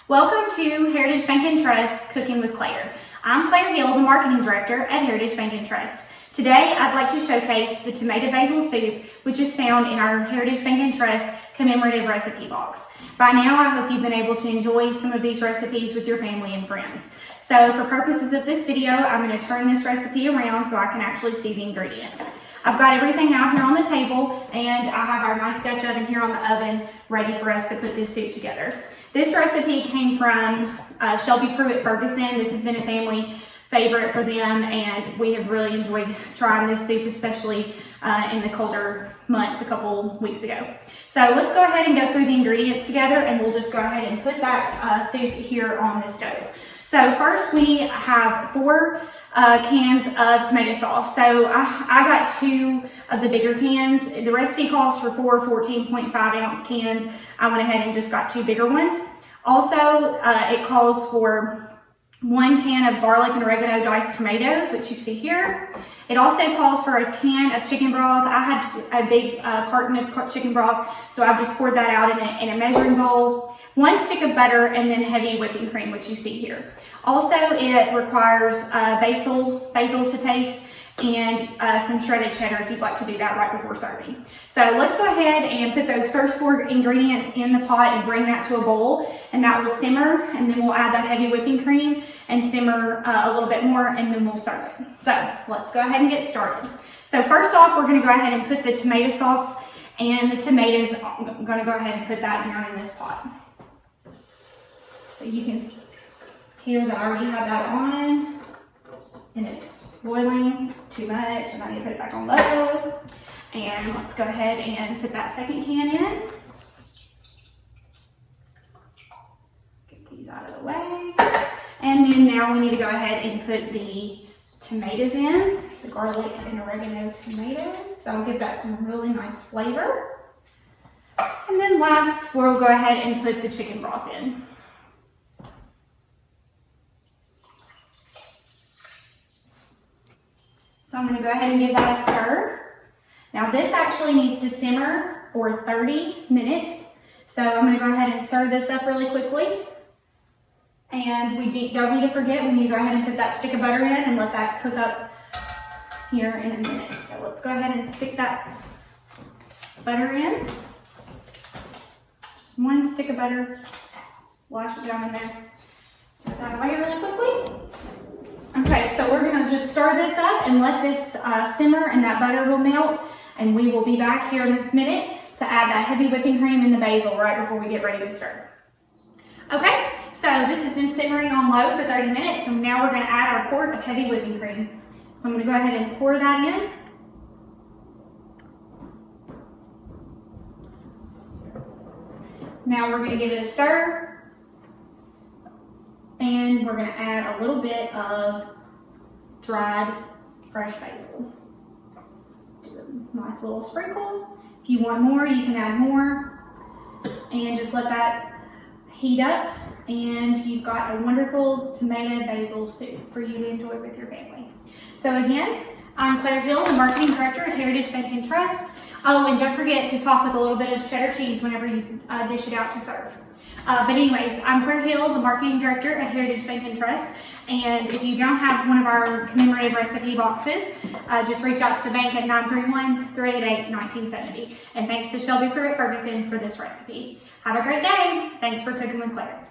Welcome to Heritage Bank and Trust Cooking with Claire. I'm Claire Hill, the Marketing Director at Heritage Bank and Trust. Today, I'd like to showcase the tomato basil soup, which is found in our Heritage Bank and Trust commemorative recipe box. By now, I hope you've been able to enjoy some of these recipes with your family and friends. So for purposes of this video, I'm going to turn this recipe around so I can actually see the ingredients. I've got everything out here on the table, and I have our nice Dutch oven here on the oven ready for us to put this soup together. This recipe came from Shelby Pruitt Ferguson. This has been a family favorite for them, and we have really enjoyed trying this soup, especially in the colder months a couple weeks ago. So let's go ahead and go through the ingredients together, and we'll just go ahead and put that soup here on the stove. So first we have 4 cans of tomato sauce. So I got 2 of the bigger cans. The recipe calls for 4 14.5 ounce cans. I went ahead and just got 2 bigger ones. Also, it calls for 1 can of garlic and oregano diced tomatoes, which you see here. It also calls for a can of chicken broth. I had a big carton of chicken broth, so I've just poured that out in a measuring bowl. 1 stick of butter, and then heavy whipping cream, which you see here. Also, it requires basil to taste, and some shredded cheddar if you'd like to do that right before serving. So let's go ahead and put those first 4 ingredients in the pot and bring that to a bowl, and that will simmer, and then we'll add that heavy whipping cream and simmer a little bit more, and then we'll serve it. So let's go ahead and get started. So first off, we're going to go ahead and put the tomato sauce and the tomatoes. I'm going to go ahead and put that down in this pot. So you can hear that I already have that on, and it's boiling too much, and I need to put it back on low. And let's go ahead and put that second can in. Get these out of the way. And then now we need to go ahead and put the tomatoes in, the garlic and oregano tomatoes. That'll give that some really nice flavor. And then last, we'll go ahead and put the chicken broth in. So I'm going to go ahead and give that a stir. Now this actually needs to simmer for 30 minutes. So I'm going to go ahead and stir this up really quickly. And we don't need to forget, we need to go ahead and put that stick of butter in and let that cook up here in a minute. So let's go ahead and stick that butter in. Just 1 stick of butter. Wash it down in there. Put that away really quickly. Okay, so we're going to just stir this up and let this simmer, and that butter will melt, and we will be back here in a minute to add that heavy whipping cream and the basil right before we get ready to stir. Okay, so this has been simmering on low for 30 minutes, and now we're going to add our quart of heavy whipping cream. So I'm going to go ahead and pour that in. Now we're going to give it a stir. And we're going to add a little bit of dried fresh basil. Do a nice little sprinkle. If you want more, you can add more. And just let that heat up. And you've got a wonderful tomato basil soup for you to enjoy with your family. So again, I'm Claire Hill, the Marketing Director at Heritage Bank and Trust. Oh, and don't forget to top with a little bit of cheddar cheese whenever you dish it out to serve. But anyways, I'm Claire Hill, the Marketing Director at Heritage Bank and Trust. And if you don't have one of our commemorative recipe boxes, just reach out to the bank at 931-388-1970. And thanks to Shelby Pruitt Ferguson for this recipe. Have a great day. Thanks for cooking with Claire.